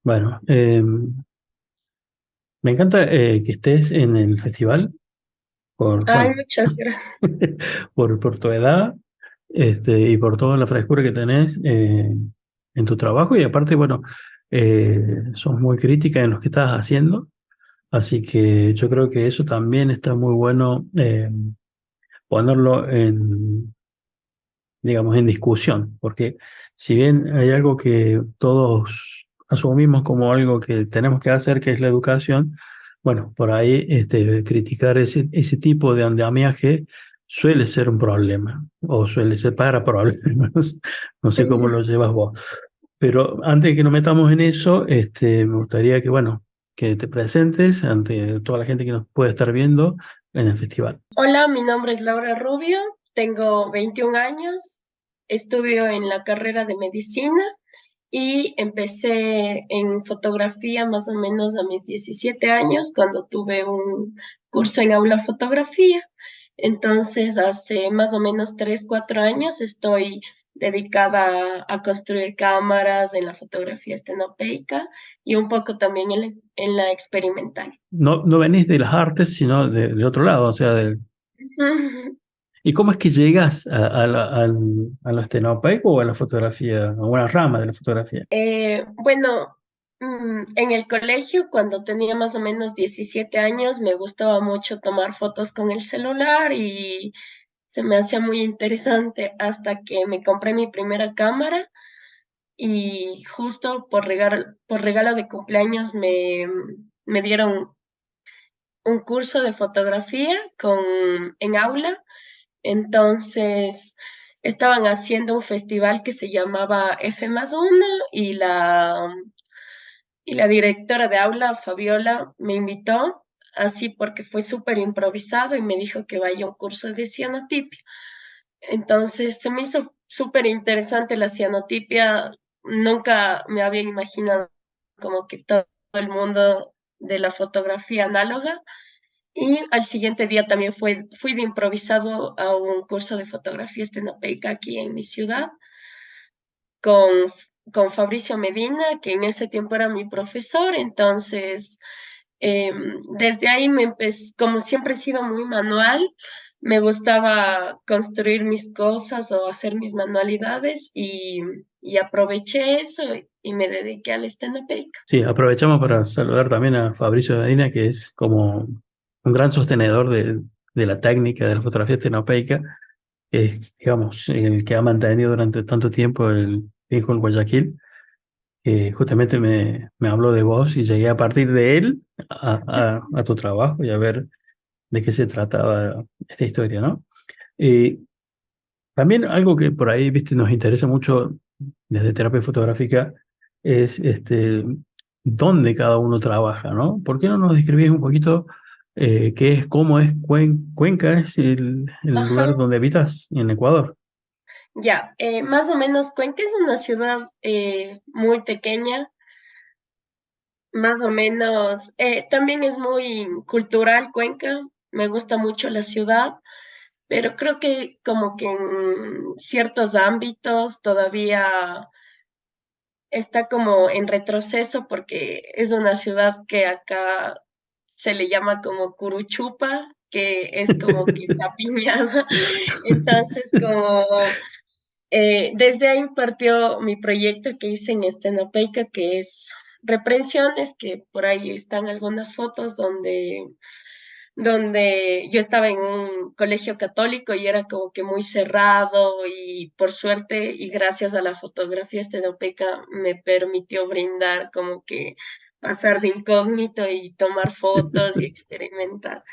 Bueno, me encanta que estés en el festival por, Ay, bueno, muchas gracias. por tu edad, y por toda la frescura que tenés en tu trabajo y aparte, bueno, sos muy crítica en lo que estás haciendo, así que yo creo que eso también está muy bueno ponerlo digamos, en discusión, porque si bien hay algo que todos asumimos como algo que tenemos que hacer, que es la educación, bueno, por ahí criticar ese tipo de andamiaje suele ser un problema, o suele ser para problemas, no sé cómo lo llevas vos. Pero antes de que nos metamos en eso, me gustaría que, bueno, que te presentes ante toda la gente que nos puede estar viendo en el festival. Hola, mi nombre es Laura Rubio, tengo 21 años, estudio en la carrera de medicina y empecé en fotografía más o menos a mis 17 años cuando tuve un curso en aula fotografía. Entonces, hace más o menos 3 4 años estoy dedicada a construir cámaras en la fotografía estenopeica y un poco también en la experimental. No, no venís de las artes, sino de otro lado, o sea, del. ¿Y cómo es que llegas a lo estenopeico o a la fotografía, a una rama de la fotografía? Bueno, en el colegio, cuando tenía más o menos 17 años, me gustaba mucho tomar fotos con el celular y se me hacía muy interesante hasta que me compré mi primera cámara y justo por regalo de cumpleaños me dieron un curso de fotografía en aula. Entonces, estaban haciendo un festival que se llamaba F+1 y la directora de aula, Fabiola, me invitó así porque fue súper improvisado y me dijo que vaya a un curso de cianotipia. Entonces, se me hizo súper interesante la cianotipia. Nunca me había imaginado como que todo el mundo de la fotografía análoga. Y al siguiente día también fui de improvisado a un curso de fotografía estenopeica aquí en mi ciudad con, con Fabricio Medina, que en ese tiempo era mi profesor. Entonces, desde ahí como siempre he sido muy manual, me gustaba construir mis cosas o hacer mis manualidades y aproveché eso y me dediqué al estenopeica. Sí, aprovechamos para saludar también a Fabricio Medina, que es como un gran sostenedor de la técnica de la fotografía estenopeica, que es, digamos, el que ha mantenido durante tanto tiempo el viejo en Guayaquil, que justamente me habló de vos y llegué a partir de él a tu trabajo y a ver de qué se trataba esta historia, ¿no? Eh, También algo que por ahí, viste, nos interesa mucho desde terapia fotográfica es dónde cada uno trabaja, ¿no? ¿Por qué no nos describís un poquito qué es, cómo es Cuenca, es el Ajá. lugar donde habitas en Ecuador? Ya, más o menos Cuenca es una ciudad muy pequeña, más o menos. También es muy cultural Cuenca, me gusta mucho la ciudad, pero creo que como que en ciertos ámbitos todavía está como en retroceso porque es una ciudad que acá se le llama como Curuchupa, que es como que tapiñada. Entonces, como desde ahí partió mi proyecto que hice en Estenopeica, que es reprensiones, que por ahí están algunas fotos donde yo estaba en un colegio católico y era como que muy cerrado y por suerte y gracias a la fotografía estenopeica me permitió brindar como que pasar de incógnito y tomar fotos y experimentar.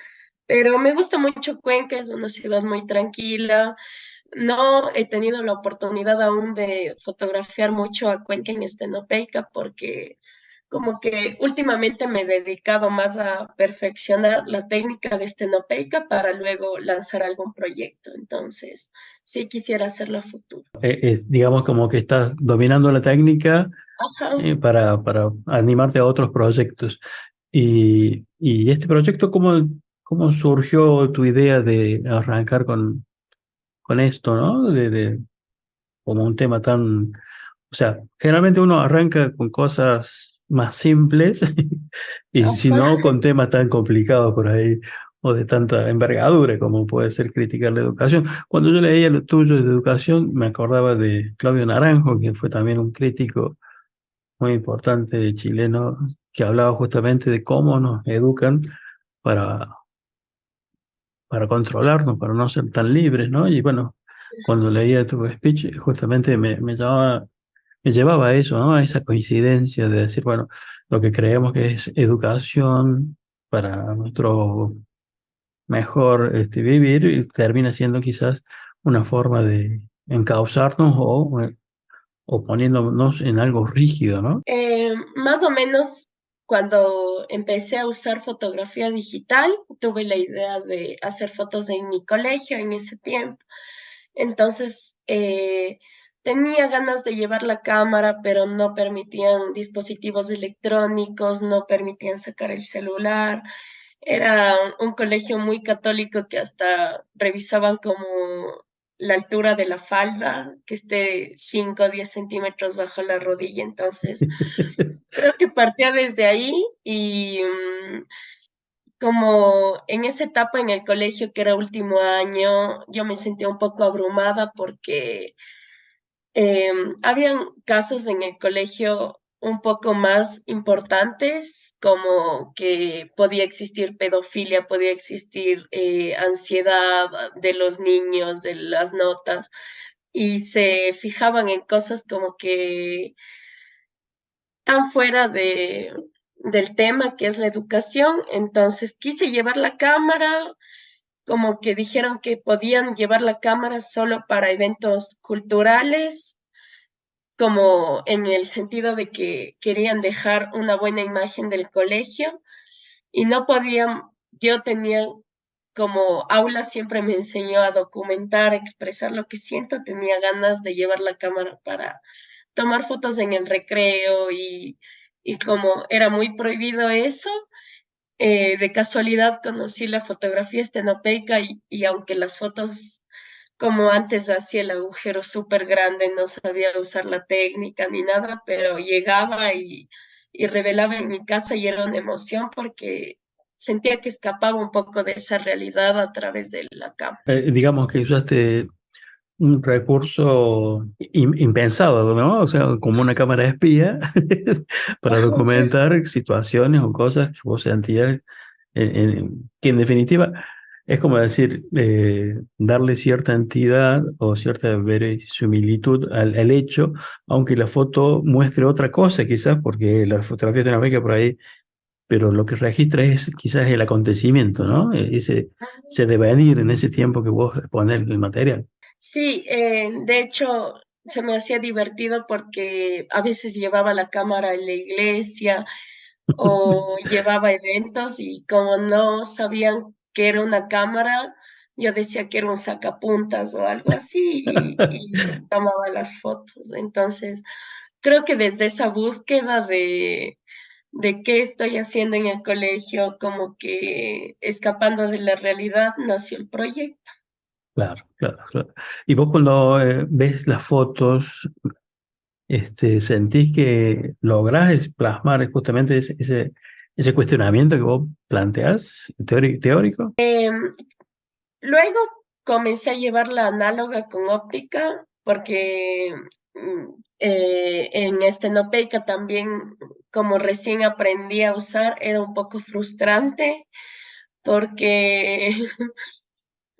Pero me gusta mucho Cuenca, es una ciudad muy tranquila. No he tenido la oportunidad aún de fotografiar mucho a Cuenca en Estenopeica porque como que últimamente me he dedicado más a perfeccionar la técnica de Estenopeica para luego lanzar algún proyecto. Entonces, sí quisiera hacerlo a futuro. Digamos como que estás dominando la técnica Ajá. para animarte a otros proyectos. Y este proyecto, ¿cómo surgió tu idea de arrancar con esto, ¿no? Como un tema tan, o sea, generalmente uno arranca con cosas más simples y si Ajá. no con temas tan complicados por ahí o de tanta envergadura como puede ser criticar la educación. Cuando yo leía lo tuyo de educación, me acordaba de Claudio Naranjo, que fue también un crítico muy importante chileno, que hablaba justamente de cómo nos educan para, para controlarnos, para no ser tan libres, ¿no? Y bueno, cuando leía tu speech, justamente me llevaba a eso, ¿no? A esa coincidencia de decir, bueno, lo que creemos que es educación para nuestro mejor vivir y termina siendo quizás una forma de encauzarnos o poniéndonos en algo rígido, ¿no? Más o menos cuando empecé a usar fotografía digital, tuve la idea de hacer fotos en mi colegio en ese tiempo. Entonces, tenía ganas de llevar la cámara, pero no permitían dispositivos electrónicos, no permitían sacar el celular. Era un colegio muy católico que hasta revisaban como la altura de la falda, que esté 5 o 10 centímetros bajo la rodilla. Entonces, creo que partía desde ahí y como en esa etapa en el colegio, que era último año, yo me sentía un poco abrumada porque habían casos en el colegio un poco más importantes, como que podía existir pedofilia, podía existir ansiedad de los niños, de las notas, y se fijaban en cosas como que tan fuera del tema que es la educación. Entonces quise llevar la cámara, como que dijeron que podían llevar la cámara solo para eventos culturales, como en el sentido de que querían dejar una buena imagen del colegio y no podían, yo tenía como aula siempre me enseñó a documentar, a expresar lo que siento, tenía ganas de llevar la cámara para tomar fotos en el recreo y como era muy prohibido eso, de casualidad conocí la fotografía estenopeica y aunque las fotos como antes hacía el agujero súper grande, no sabía usar la técnica ni nada, pero llegaba y revelaba en mi casa y era una emoción porque sentía que escapaba un poco de esa realidad a través de la cámara. Digamos que usaste un recurso impensado, ¿no? O sea, como una cámara espía para documentar situaciones o cosas que vos sentías, que en definitiva es como decir, darle cierta entidad o cierta verosimilitud al hecho, aunque la foto muestre otra cosa, quizás, porque la fotografía tiene una por ahí, pero lo que registra es quizás el acontecimiento, ¿no? Ese devenir en ese tiempo que vos exponés el material. Sí, de hecho se me hacía divertido porque a veces llevaba la cámara en la iglesia o llevaba eventos y como no sabían que era una cámara, yo decía que era un sacapuntas o algo así y tomaba las fotos. Entonces, creo que desde esa búsqueda de qué estoy haciendo en el colegio, como que escapando de la realidad, nació el proyecto. Claro, claro, claro. Y vos cuando ves las fotos, ¿sentís que lográs plasmar justamente ese cuestionamiento que vos planteás, teórico? Luego comencé a llevar la análoga con óptica porque en estenopeica también, como recién aprendí a usar, era un poco frustrante porque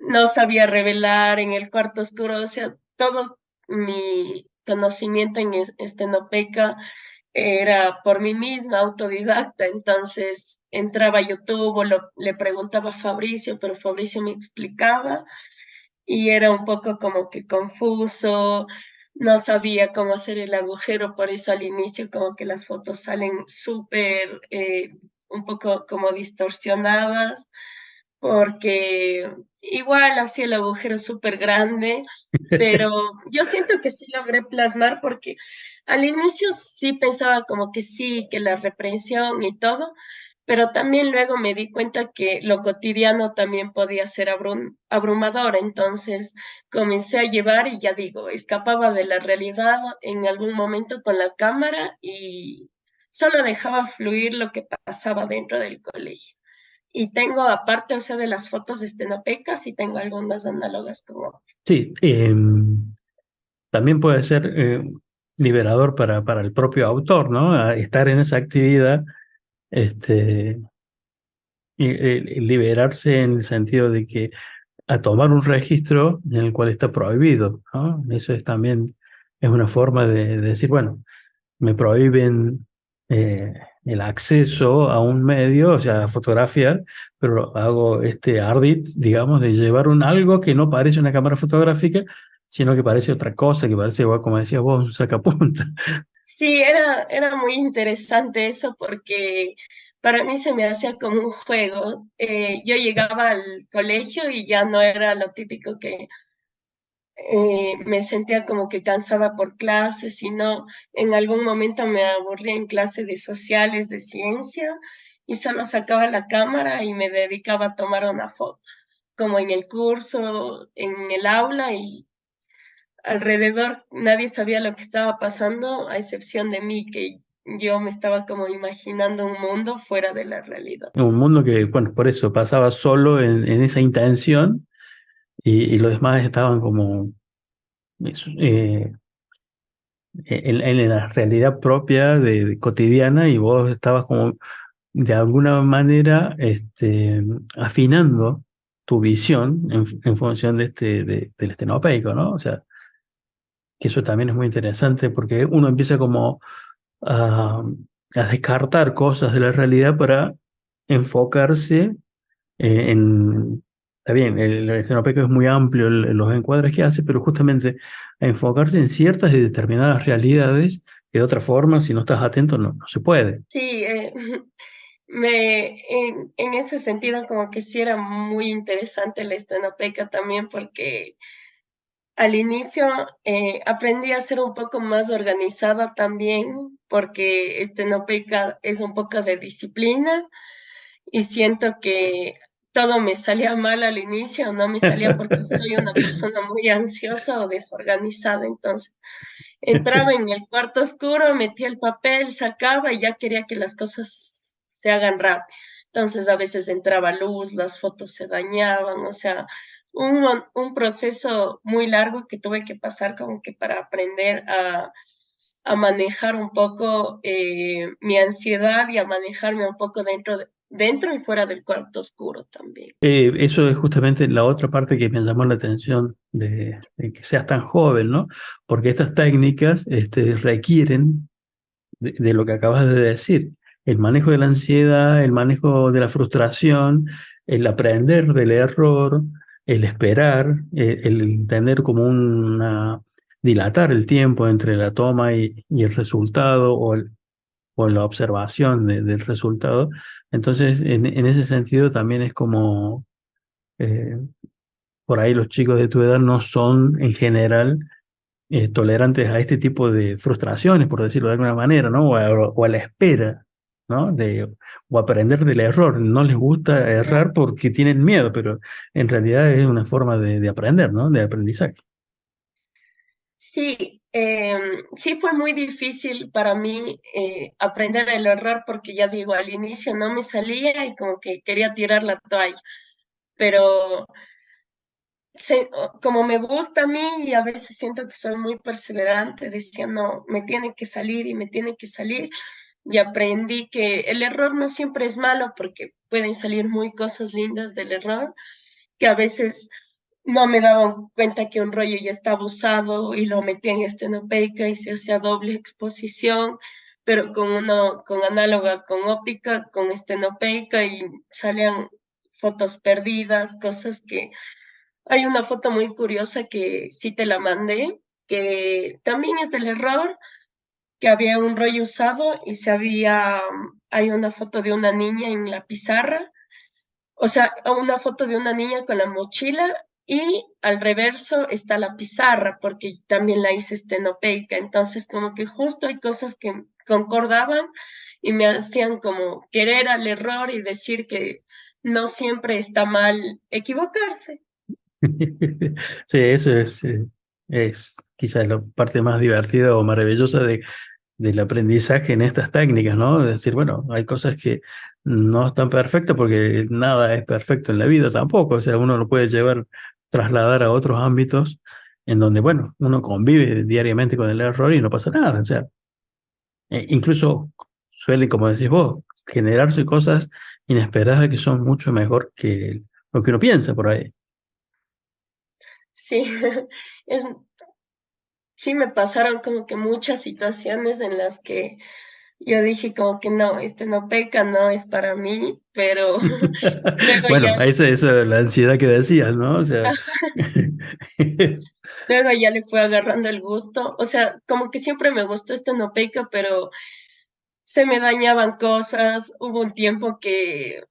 no sabía revelar en el cuarto oscuro, o sea, todo mi conocimiento en estenopeica era por mí misma, autodidacta, entonces entraba a YouTube o le preguntaba a Fabricio, pero Fabricio me explicaba y era un poco como que confuso, no sabía cómo hacer el agujero, por eso al inicio como que las fotos salen súper, un poco como distorsionadas, porque igual hacía el agujero súper grande, pero yo siento que sí logré plasmar porque al inicio sí pensaba como que sí, que la reprensión y todo, pero también luego me di cuenta que lo cotidiano también podía ser abrumador, entonces comencé a llevar y ya digo, escapaba de la realidad en algún momento con la cámara y solo dejaba fluir lo que pasaba dentro del colegio. Y tengo aparte, o sea, de las fotos estenopecas, y tengo algunas análogas como... Sí, también puede ser liberador para el propio autor, ¿no? Estar en esa actividad, este, liberarse en el sentido de que a tomar un registro en el cual está prohibido, ¿no? Eso es también es una forma de decir, bueno, me prohíben el acceso a un medio, o sea, a fotografiar, pero hago este ardid, digamos, de llevar un algo que no parece una cámara fotográfica, sino que parece otra cosa, que parece igual, como decías vos, un sacapunta. Sí, era muy interesante eso porque para mí se me hacía como un juego. Yo llegaba al colegio y ya no era lo típico que me sentía como que cansada por clases, sino en algún momento me aburría en clase de sociales, de ciencia, y solo sacaba la cámara y me dedicaba a tomar una foto, como en el curso, en el aula, y alrededor nadie sabía lo que estaba pasando, a excepción de mí, que yo me estaba como imaginando un mundo fuera de la realidad. Un mundo que, bueno, por eso pasaba solo en esa intención y los demás estaban como eh, en la realidad propia de cotidiana y vos estabas como de alguna manera afinando tu visión en función de del estenopeico, ¿no? O sea, que eso también es muy interesante porque uno empieza como a, a descartar cosas de la realidad para enfocarse está bien, el estenopeico es muy amplio los encuadres que hace, pero justamente a enfocarse en ciertas y determinadas realidades que de otra forma, si no estás atento, no se puede. Sí, en ese sentido como que sí era muy interesante la estenopeca también porque al inicio aprendí a ser un poco más organizada también porque estenopeca es un poco de disciplina y siento que todo me salía mal al inicio, no me salía porque soy una persona muy ansiosa o desorganizada, entonces entraba en el cuarto oscuro, metía el papel, sacaba y ya quería que las cosas se hagan rápido. Entonces a veces entraba luz, las fotos se dañaban, o sea, un proceso muy largo que tuve que pasar como que para aprender a manejar un poco mi ansiedad y a manejarme un poco dentro y fuera del cuarto oscuro también. Eso es justamente la otra parte que me llamó la atención de que seas tan joven, ¿no? Porque estas técnicas requieren de lo que acabas de decir, el manejo de la ansiedad, el manejo de la frustración, el aprender del error, el esperar, el tener como dilatar el tiempo entre la toma y el resultado o la observación del resultado. Entonces, en ese sentido también es como, eh, por ahí los chicos de tu edad no son en general tolerantes a este tipo de frustraciones, por decirlo de alguna manera, ¿no? O a la espera, ¿no? O aprender del error. No les gusta errar porque tienen miedo, pero en realidad es una forma de aprender, ¿no? De aprendizaje. Sí, sí fue muy difícil para mí aprender el error porque ya digo, al inicio no me salía y como que quería tirar la toalla, pero como me gusta a mí y a veces siento que soy muy perseverante, decía, no, me tiene que salir y me tiene que salir y aprendí que el error no siempre es malo porque pueden salir muy cosas lindas del error, que a veces no me daba cuenta que un rollo ya estaba usado y lo metía en estenopeica y se hacía doble exposición, pero con análoga, con óptica, con estenopeica y salían fotos perdidas, cosas que... Hay una foto muy curiosa que sí te la mandé, que también es del error, que había un rollo usado y hay una foto de una niña en la pizarra, o sea, una foto de una niña con la mochila y al reverso está la pizarra, porque también la hice estenopeica. Entonces, como que justo hay cosas que concordaban y me hacían como querer al error y decir que no siempre está mal equivocarse. Sí, eso es quizás la parte más divertida o maravillosa del aprendizaje en estas técnicas, ¿no? Es decir, bueno, hay cosas que no están perfectas porque nada es perfecto en la vida tampoco, o sea, uno lo puede llevar, trasladar a otros ámbitos en donde, bueno, uno convive diariamente con el error y no pasa nada, o sea, incluso suele, como decís vos, generarse cosas inesperadas que son mucho mejor que lo que uno piensa por ahí. Sí, es sí me pasaron como que muchas situaciones en las que yo dije como que no, este no peca, no es para mí, pero luego ya Bueno, esa la ansiedad que decías, ¿no? O sea, luego ya le fue agarrando el gusto. O sea, como que siempre me gustó este no peca, pero se me dañaban cosas. Hubo un tiempo que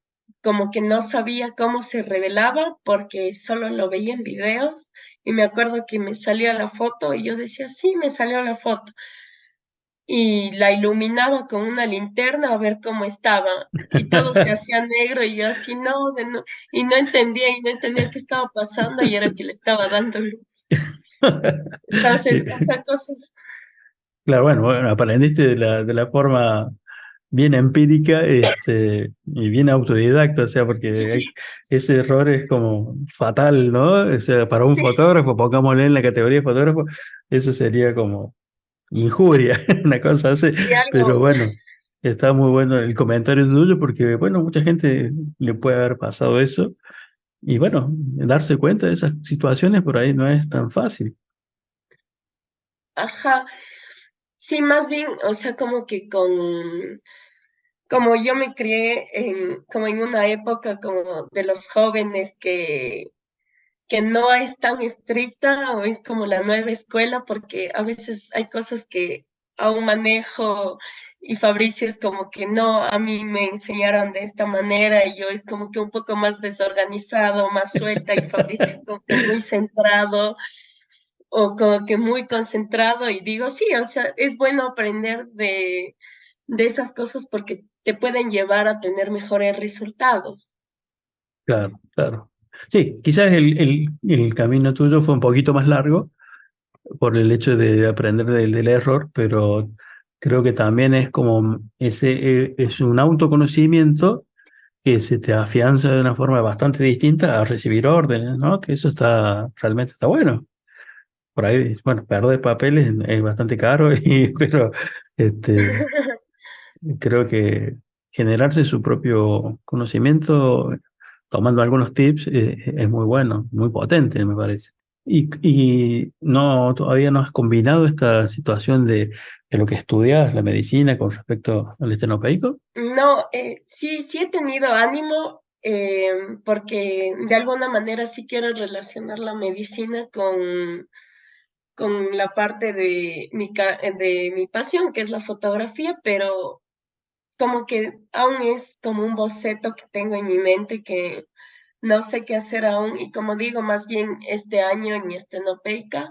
como que no sabía cómo se revelaba porque solo lo veía en videos y me acuerdo que me salía la foto y yo decía, sí, me salió la foto. Y la iluminaba con una linterna a ver cómo estaba y todo se hacía negro y yo así, no, no, y no entendía qué estaba pasando y era que le estaba dando luz. Entonces, o sea, cosas, Claro, bueno, aprendiste de la forma bien empírica, y bien autodidacta, o sea, porque sí, ese error es como fatal, ¿no? O sea, para un sí, fotógrafo, pongámosle en la categoría de fotógrafo, eso sería como injuria, una cosa así, sí, pero algo, bueno, está muy bueno el comentario tuyo porque, bueno, mucha gente le puede haber pasado eso y, bueno, darse cuenta de esas situaciones por ahí no es tan fácil. ajá. Sí, más bien, o sea, como que como yo me crié como en una época como de los jóvenes que no es tan estricta o es como la nueva escuela, porque a veces hay cosas que aún manejo y Fabricio es como que no, a mí me enseñaron de esta manera y yo es como que un poco más desorganizado, más suelta y Fabricio como que muy centrado o como que muy concentrado y digo, sí, o sea, es bueno aprender de esas cosas porque te pueden llevar a tener mejores resultados. Claro, claro. Sí, quizás el camino tuyo fue un poquito más largo por el hecho de aprender del error, pero creo que también es como es un autoconocimiento que se te afianza de una forma bastante distinta a recibir órdenes, ¿no? Que eso está, realmente está bueno. Por ahí, bueno, perder papeles es bastante caro, pero este, creo que generarse su propio conocimiento, tomando algunos tips, es muy bueno, muy potente, me parece. Y no, todavía no has combinado esta situación de lo que estudias, la medicina, con respecto al estenopeico. No, sí, sí he tenido ánimo porque de alguna manera sí quiero relacionar la medicina con la parte de de mi pasión, que es la fotografía, pero como que aún es como un boceto que tengo en mi mente que no sé qué hacer aún y como digo, más bien este año en mi estenopeica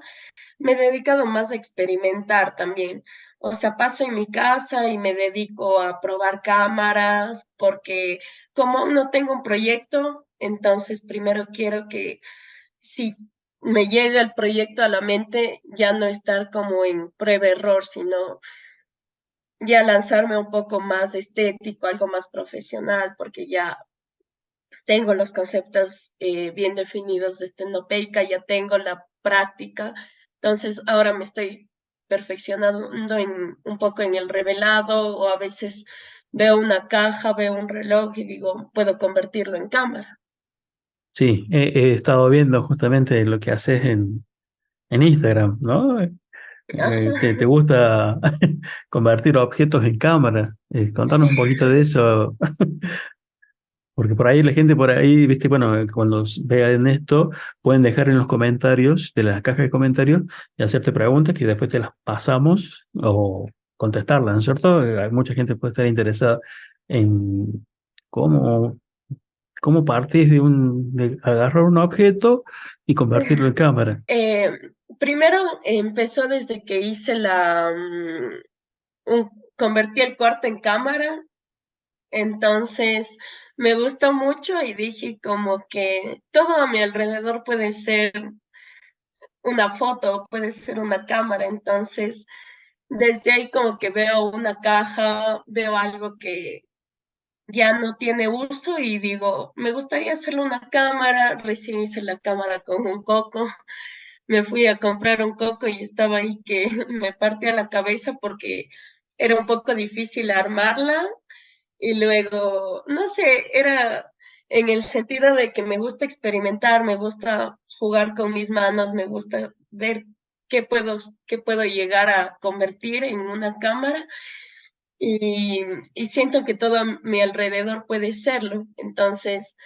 me he dedicado más a experimentar también. O sea, paso en mi casa y me dedico a probar cámaras, porque como aún no tengo un proyecto, entonces primero quiero que si me llega el proyecto a la mente, ya no estar como en prueba-error, sino ya lanzarme un poco más estético, algo más profesional, porque ya tengo los conceptos bien definidos de estenopeica, ya tengo la práctica, entonces ahora me estoy perfeccionando un poco en el revelado o a veces veo una caja, veo un reloj y digo, puedo convertirlo en cámara. Sí, he estado viendo justamente lo que haces en Instagram, ¿no? Te Ajá. gusta convertir objetos en cámaras. Contanos Sí, un poquito de eso, porque por ahí la gente por ahí, viste, bueno, cuando vean esto, pueden dejar en los comentarios de la caja de comentarios y hacerte preguntas que después te las pasamos o contestarlas, ¿no es cierto? Hay mucha gente que puede estar interesada en cómo, cómo partís de agarrar un objeto y convertirlo en cámara. eh, primero empezó desde que hice convertí el cuarto en cámara. Entonces, me gustó mucho y dije como que todo a mi alrededor puede ser una foto, puede ser una cámara. Entonces, desde ahí como que veo una caja, veo algo que ya no tiene uso y digo, me gustaría hacerle una cámara, recién hice la cámara con un coco, me fui a comprar un coco y estaba ahí que me partía la cabeza porque era un poco difícil armarla y luego, no sé, era en el sentido de que me gusta experimentar, me gusta jugar con mis manos, me gusta ver qué puedo llegar a convertir en una cámara y, y siento que todo a mi alrededor puede serlo. Entonces,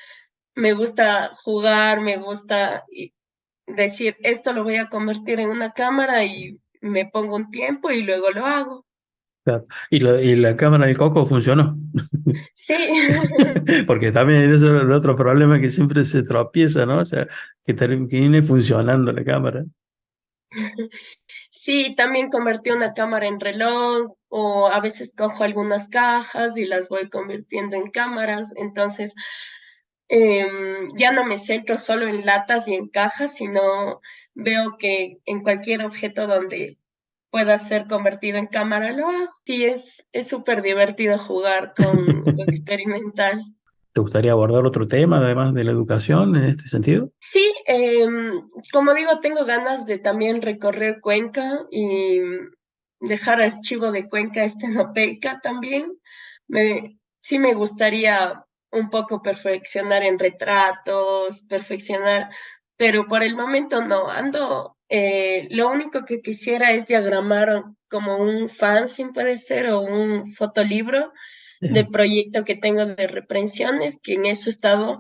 me gusta jugar, me gusta decir, esto lo voy a convertir en una cámara y me pongo un tiempo y luego lo hago. Claro. Y la cámara del coco funcionó. Sí, Porque también eso es el otro problema que siempre se tropieza, ¿no? O sea, que termine funcionando la cámara. sí, también convertí una cámara en reloj o a veces cojo algunas cajas y las voy convirtiendo en cámaras. Entonces, ya no me centro solo en latas y en cajas, sino veo que en cualquier objeto donde pueda ser convertido en cámara lo hago. Sí, es súper divertido jugar con lo experimental. ¿Te gustaría abordar otro tema, además de la educación, en este sentido? Sí, como digo, tengo ganas de también recorrer Cuenca y dejar archivo de Cuenca estenopeica también. Sí me gustaría un poco perfeccionar en retratos, perfeccionar, pero por el momento no. Ando, lo único que quisiera es diagramar como un fanzine puede ser o un fotolibro de Bien. proyecto que tengo de reprensiones, que en eso he estado,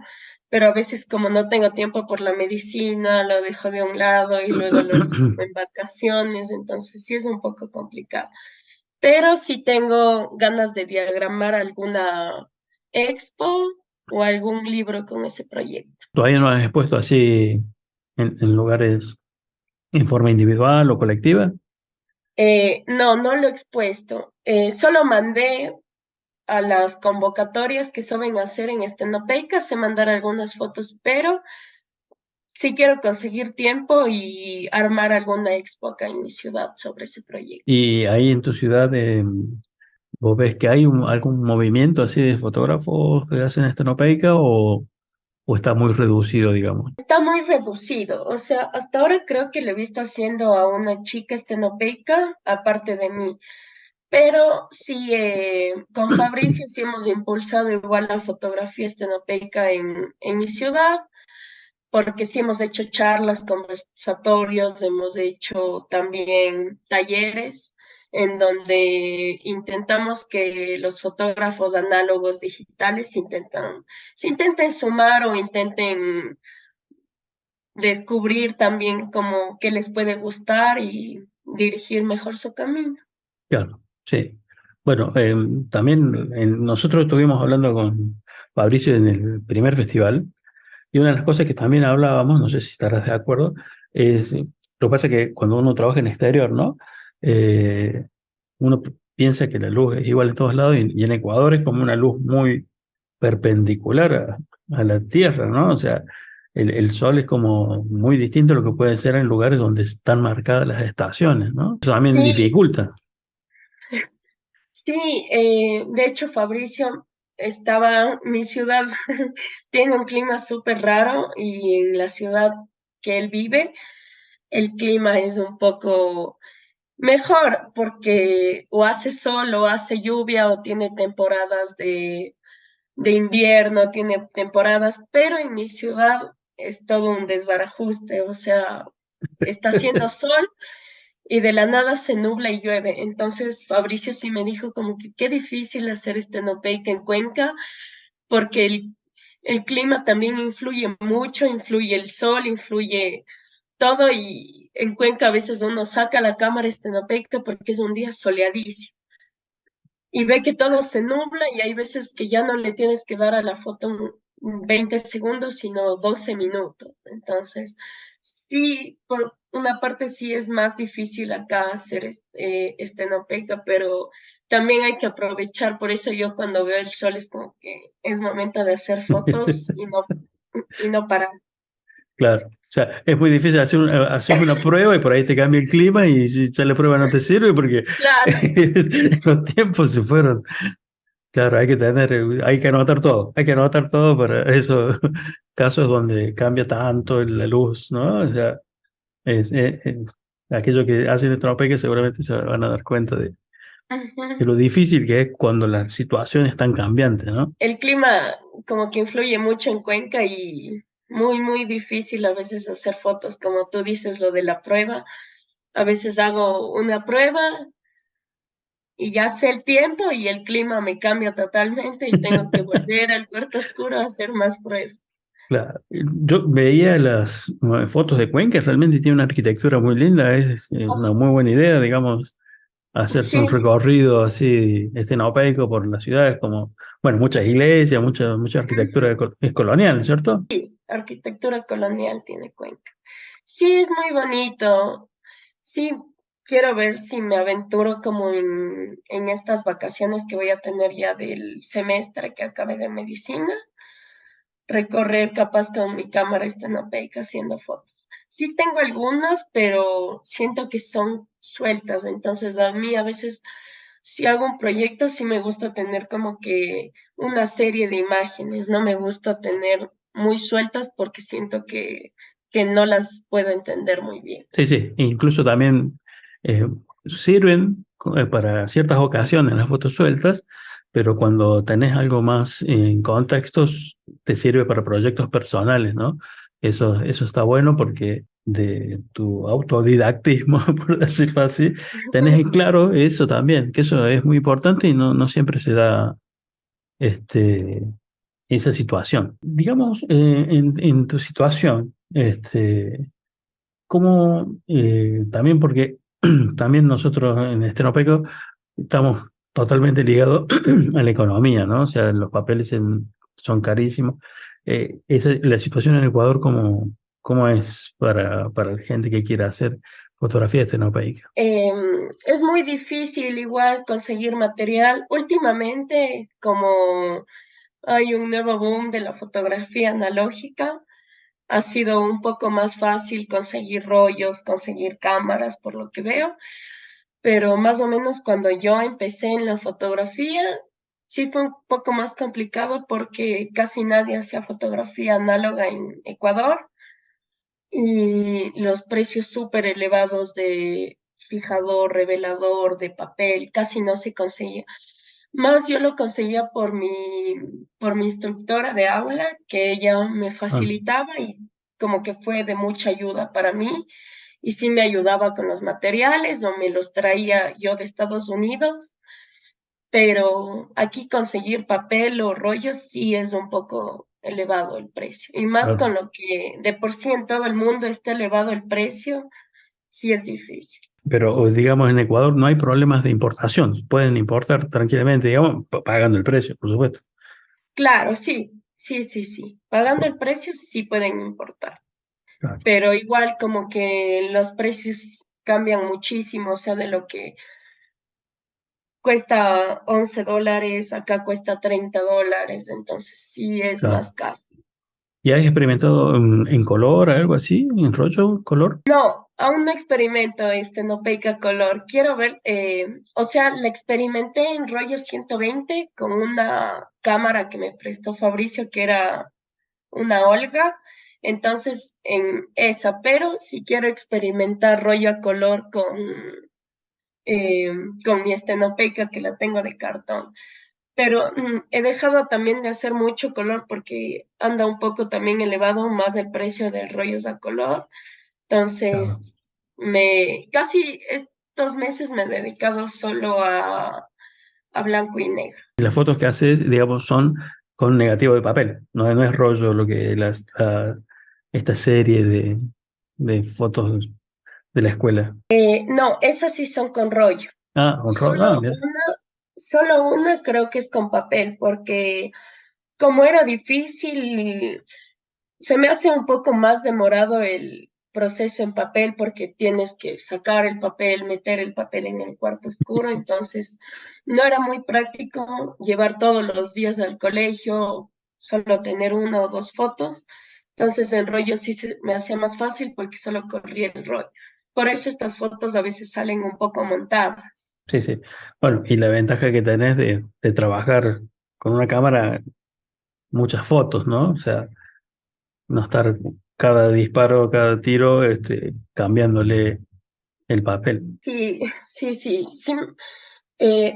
pero a veces como no tengo tiempo por la medicina, lo dejo de un lado y luego lo retomo en vacaciones, entonces sí es un poco complicado. Pero sí tengo ganas de diagramar alguna expo o algún libro con ese proyecto. ¿Todavía no has expuesto así en lugares en forma individual o colectiva? No, no lo he expuesto. Solo mandé a las convocatorias que suelen hacer en Estenopeica, sé mandar algunas fotos, pero sí quiero conseguir tiempo y armar alguna expo acá en mi ciudad sobre ese proyecto. Y ahí en tu ciudad, ¿vos ves que hay algún movimiento así de fotógrafos que hacen estenopeica o está muy reducido, digamos? Está muy reducido, o sea, hasta ahora creo que lo he visto haciendo a una chica estenopeica, aparte de mí, pero sí, con Fabricio sí hemos impulsado igual la fotografía estenopeica en mi ciudad. Porque sí hemos hecho charlas, conversatorios, hemos hecho también talleres en donde intentamos que los fotógrafos análogos digitales se intenten sumar o intenten descubrir también como qué les puede gustar y dirigir mejor su camino. Claro, sí. Bueno, también nosotros estuvimos hablando con Fabricio en el primer festival. Y una de las cosas que también hablábamos, no sé si estarás de acuerdo, es lo que pasa es que cuando uno trabaja en exterior, ¿no? Eh, uno piensa que la luz es igual en todos lados y en Ecuador es como una luz muy perpendicular a la Tierra, ¿no? O sea, el sol es como muy distinto a lo que puede ser en lugares donde están marcadas las estaciones, ¿no? Eso también Sí, dificulta. sí, de hecho Fabricio mi ciudad tiene un clima súper raro y en la ciudad que él vive, el clima es un poco mejor porque o hace sol o hace lluvia o tiene temporadas de invierno, tiene temporadas, pero en mi ciudad es todo un desbarajuste, o sea, está haciendo sol y de la nada se nubla y llueve. Entonces Fabricio sí me dijo como que qué difícil hacer este Nopeica en Cuenca, porque el clima también influye mucho, influye el sol, influye todo y en Cuenca a veces uno saca la cámara estenopeica porque es un día soleadísimo y ve que todo se nubla y hay veces que ya no le tienes que dar a la foto 20 segundos, sino 12 minutos. Entonces, sí, por una parte sí es más difícil acá hacer estenopeica, pero también hay que aprovechar. Por eso yo cuando veo el sol es como que es momento de hacer fotos y no parar. Claro. O sea, es muy difícil hacer una prueba y por ahí te cambia el clima y si ya la prueba no te sirve porque Claro. los tiempos se fueron. Claro, hay que anotar todo para esos casos donde cambia tanto la luz, ¿no? O sea, aquellos que hacen que seguramente se van a dar cuenta de Ujú. lo difícil que es cuando la situación es tan cambiante, ¿no? El clima como que influye mucho en Cuenca y muy difícil a veces hacer fotos, como tú dices, lo de la prueba. A veces hago una prueba y ya sé el tiempo y el clima me cambia totalmente y tengo que volver al cuarto oscuro a hacer más pruebas. Claro. Yo veía las fotos de Cuenca, realmente tiene una arquitectura muy linda, es una muy buena idea, digamos, hacerse un Sí, recorrido así estenopeico por las ciudades, como, bueno, muchas iglesias, mucha arquitectura es colonial, ¿cierto? arquitectura colonial tiene Cuenca. Sí, es muy bonito. Sí, quiero ver si me aventuro como en estas vacaciones que voy a tener ya del semestre que acabe de medicina, recorrer capaz con mi cámara estenopeica haciendo fotos. Sí tengo algunas, pero siento que son sueltas, entonces a mí a veces si hago un proyecto sí me gusta tener como que una serie de imágenes, no me gusta tener muy sueltas porque siento que no las puedo entender muy bien. Sí, sí, incluso también eh, sirven para ciertas ocasiones las fotos sueltas, pero cuando tenés algo más en contextos, te sirve para proyectos personales, ¿no? Eso está bueno porque de tu autodidactismo, por decirlo así, tenés en claro eso también, que eso es muy importante y no siempre se da este, esa situación. Digamos, en tu situación, como también porque también nosotros en Estenopeco estamos totalmente ligados a la economía, ¿no? O sea, los papeles son carísimos. La situación en Ecuador, ¿cómo es para la gente que quiera hacer fotografía estenopeica? Es muy difícil igual conseguir material. Últimamente, como hay un nuevo boom de la fotografía analógica, ha sido un poco más fácil conseguir rollos, conseguir cámaras, por lo que veo, pero más o menos cuando yo empecé en la fotografía, sí fue un poco más complicado porque casi nadie hacía fotografía análoga en Ecuador y los precios súper elevados de fijador, revelador, de papel, casi no se conseguía. Más yo lo conseguía por mi instructora de aula, que ella me Ah, facilitaba y como que fue de mucha ayuda para mí. Y sí me ayudaba con los materiales o me los traía yo de Estados Unidos, pero aquí conseguir papel o rollos sí es un poco elevado el precio. Y más claro. con lo que de por sí en todo el mundo está elevado el precio, sí es difícil. Pero digamos, en Ecuador no hay problemas de importación. Pueden importar tranquilamente, digamos, pagando el precio, por supuesto. Claro, sí. Pagando el precio sí pueden importar, Claro, pero igual como que los precios cambian muchísimo, o sea, de lo que cuesta $11, acá cuesta $30, entonces sí es claro. más caro. ¿Y has experimentado en color, algo así? ¿En rollo, color? No, aún no experimento este no Peica Color. Quiero ver, o sea, la experimenté en rollo 120 con una cámara que me prestó Fabricio, que era una Olga. Entonces, en esa, pero si quiero experimentar rollo a color eh, con mi estenopeica que la tengo de cartón. Pero he dejado también de hacer mucho color porque anda un poco también elevado más el precio de rollos a color. Claro. Entonces, casi estos meses me he dedicado solo a blanco y negro. Y las fotos que haces, digamos, son con negativo de papel. No es rollo lo que esta serie de fotos de la escuela. No, esas sí son con rollo. Ah, con rollo. Ah, Solo mira. una, solo una creo que es con papel, porque como era difícil, se me hace un poco más demorado el proceso en papel porque tienes que sacar el papel, meter el papel en el cuarto oscuro, entonces no era muy práctico llevar todos los días al colegio, solo tener una o dos fotos. Entonces en rollo sí me hacía más fácil porque solo corría el rollo. Por eso estas fotos a veces salen un poco montadas. Sí, sí. Bueno, y la ventaja que tenés de trabajar con una cámara, muchas fotos, ¿no? O sea, no estar cada disparo, cada tiro, cambiándole el papel. Sí, sí, sí, sí.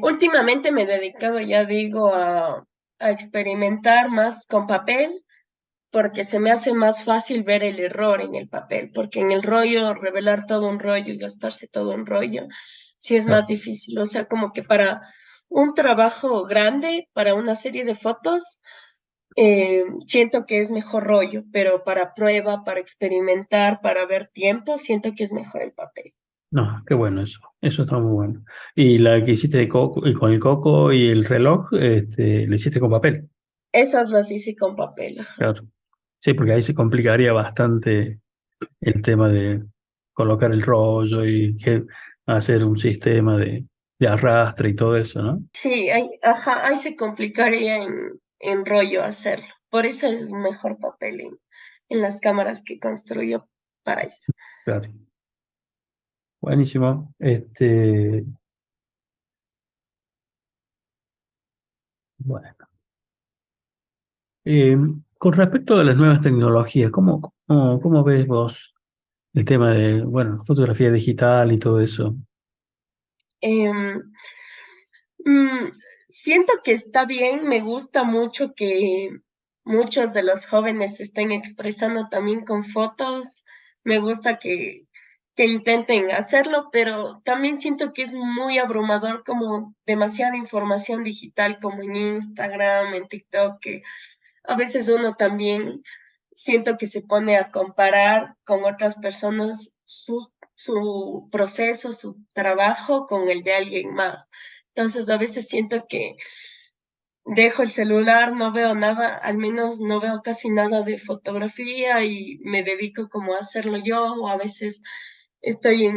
Últimamente me he dedicado, ya digo, a experimentar más con papel porque se me hace más fácil ver el error en el papel, porque en el rollo, revelar todo un rollo y gastarse todo un rollo, sí es más Claro. difícil. O sea, como que para un trabajo grande, para una serie de fotos, siento que es mejor rollo, pero para prueba, para experimentar, para ver tiempo, siento que es mejor el papel. No, qué bueno eso. Eso está muy bueno. Y la que hiciste de coco, y con el coco y el reloj, le hiciste con papel. Esas las hice con papel. Ajá. Claro. Sí, porque ahí se complicaría bastante el tema de colocar el rollo y hacer un sistema de arrastre y todo eso, ¿no? Sí, ajá, ahí se complicaría en rollo hacerlo. Por eso es mejor papel en las cámaras que construyo para eso. Claro. Buenísimo. Bueno. Eh, con respecto a las nuevas tecnologías, ¿cómo ves vos el tema de, bueno, fotografía digital y todo eso? Em, mm, Siento que está bien, me gusta mucho que muchos de los jóvenes se estén expresando también con fotos. Me gusta que intenten hacerlo, pero también siento que es muy abrumador como demasiada información digital como en Instagram, en TikTok, que a veces uno también siento que se pone a comparar con otras personas su proceso, su trabajo con el de alguien más. Entonces a veces siento que dejo el celular, no veo nada, al menos no veo casi nada de fotografía y me dedico como a hacerlo yo, o a veces estoy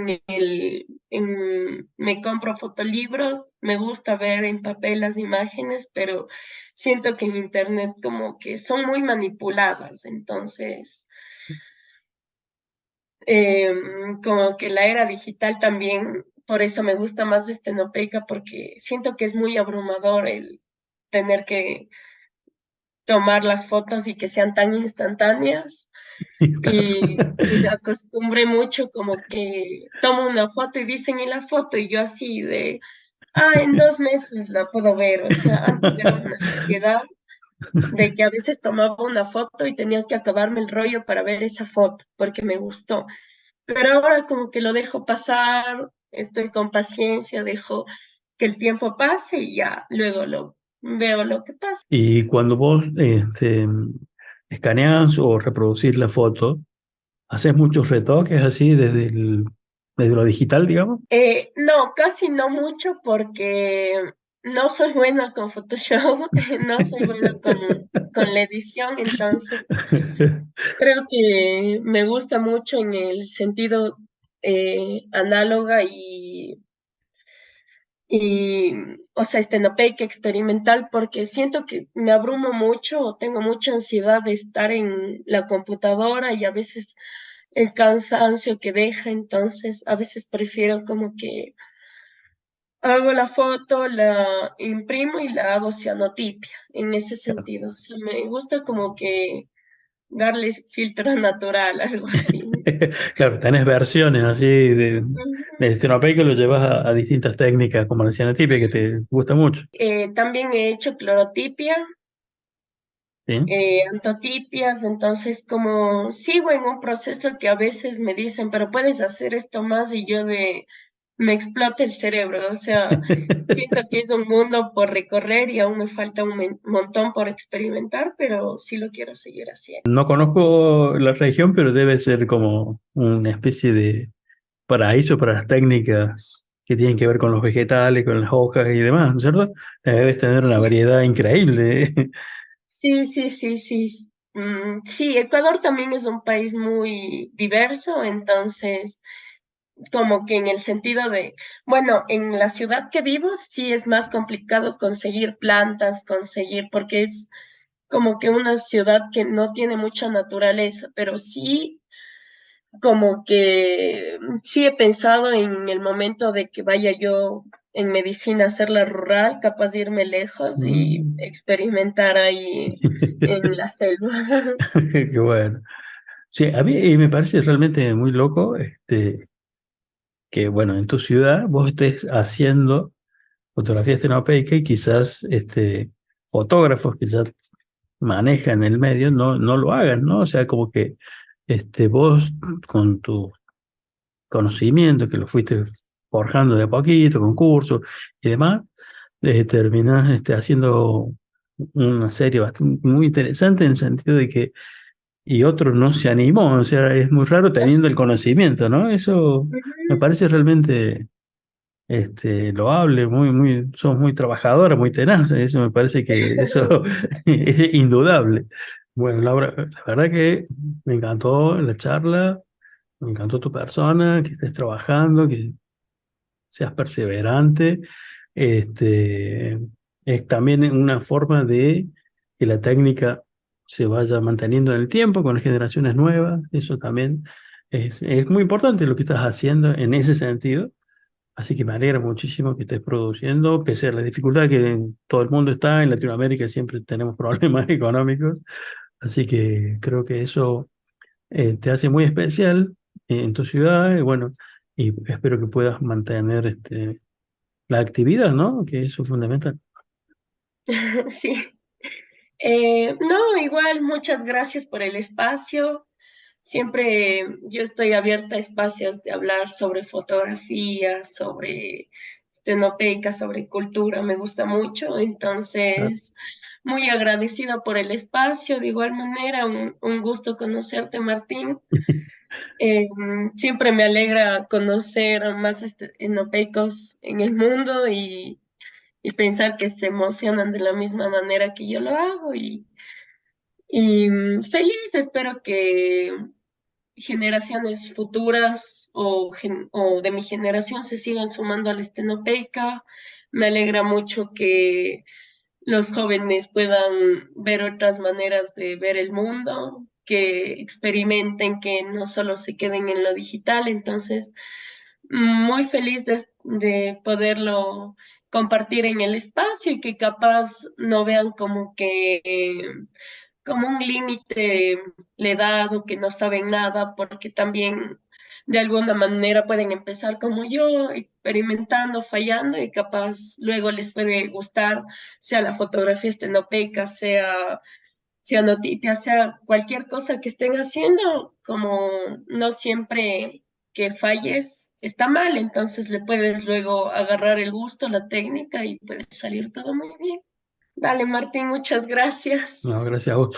me compro fotolibros, me gusta ver en papel las imágenes, pero siento que en internet como que son muy manipuladas, entonces como que la era digital también, por eso me gusta más Estenopeca, porque siento que es muy abrumador el tener que tomar las fotos y que sean tan instantáneas. Y me acostumbré mucho como que tomo una foto y dicen en la foto y yo así de, en 2 meses la puedo ver. O sea, antes era una ansiedad de que a veces tomaba una foto y tenía que acabarme el rollo para ver esa foto porque me gustó. Pero ahora como que lo dejo pasar, estoy con paciencia, dejo que el tiempo pase y ya luego lo veo lo que pasa. Y cuando vos escaneas o reproducís la foto, ¿haces muchos retoques así desde lo digital, digamos? No, casi no mucho porque no soy buena con Photoshop, no soy buena con la edición, entonces creo que me gusta mucho en el sentido análoga y, o sea, estenopeica experimental, porque siento que me abrumo mucho o tengo mucha ansiedad de estar en la computadora y a veces el cansancio que deja, entonces a veces prefiero como que hago la foto, la imprimo y la hago cianotipia, en ese sentido. O sea, me gusta como que darle filtro natural, algo así. Claro, tenés versiones así Ujú. de Stenope que lo llevas a distintas técnicas como la cianotipia que te gusta mucho. También he hecho clorotipia, ¿Sí? antotipias, entonces como sigo en un proceso que a veces me dicen, pero puedes hacer esto más y yo me explota el cerebro, o sea, siento que es un mundo por recorrer y aún me falta un montón por experimentar, pero sí lo quiero seguir haciendo. No conozco la región, pero debe ser como una especie de paraíso para las técnicas que tienen que ver con los vegetales, con las hojas y demás, ¿no es cierto? Debes tener una Sí, variedad increíble. sí, sí, sí, sí. Sí, Ecuador también es un país muy diverso, entonces como que en el sentido de, bueno, en la ciudad que vivo sí es más complicado conseguir plantas, conseguir, porque es como que una ciudad que no tiene mucha naturaleza, pero sí como que sí he pensado en el momento de que vaya yo en medicina a hacerla rural, capaz de irme lejos y Mm. experimentar ahí en la selva. Qué bueno. Sí, a mí me parece realmente muy loco que, bueno, en tu ciudad vos estés haciendo fotografía estenopeica y quizás fotógrafos que ya manejan el medio no lo hagan, ¿no? O sea, como que vos con tu conocimiento, que lo fuiste forjando de a poquito, con cursos y demás, terminás haciendo una serie bastante muy interesante en el sentido de que y otro no se animó, o sea, es muy raro teniendo el conocimiento, ¿no? Eso me Ujú. parece realmente loable, somos muy trabajadores, muy tenaces, eso me parece que eso es indudable. Bueno, Laura, la verdad que me encantó la charla, me encantó tu persona, que estés trabajando, que seas perseverante. Este, es también una forma de que la técnica se vaya manteniendo en el tiempo con las generaciones nuevas. Eso también es muy importante lo que estás haciendo en ese sentido. Así que me alegra muchísimo que estés produciendo, pese a la dificultad que en todo el mundo está, en Latinoamérica siempre tenemos problemas económicos. Así que creo que eso te hace muy especial en tu ciudad. Y bueno, y espero que puedas mantener la actividad, ¿no? Que eso es fundamental. Sí. No, igual, muchas gracias por el espacio. Siempre yo estoy abierta a espacios de hablar sobre fotografía, sobre estenopeica, sobre cultura, me gusta mucho. Ah, Entonces, muy agradecida por el espacio. De igual manera, un gusto conocerte, Martín. Siempre me alegra conocer a más estenopeicos en el mundo y pensar que se emocionan de la misma manera que yo lo hago. Y feliz, espero que generaciones futuras o de mi generación se sigan sumando a la estenopeica. Me alegra mucho que los jóvenes puedan ver otras maneras de ver el mundo, que experimenten, que no solo se queden en lo digital. Entonces, muy feliz de poderlo compartir en el espacio y que capaz no vean como que como un límite la edad o que no saben nada, porque también de alguna manera pueden empezar como yo, experimentando, fallando y capaz luego les puede gustar, sea la fotografía estenopeica, sea notipia, sea cualquier cosa que estén haciendo, como no siempre que falles está mal, entonces le puedes luego agarrar el gusto, la técnica y puede salir todo muy bien. Dale, Martín, muchas gracias. no, gracias a vos.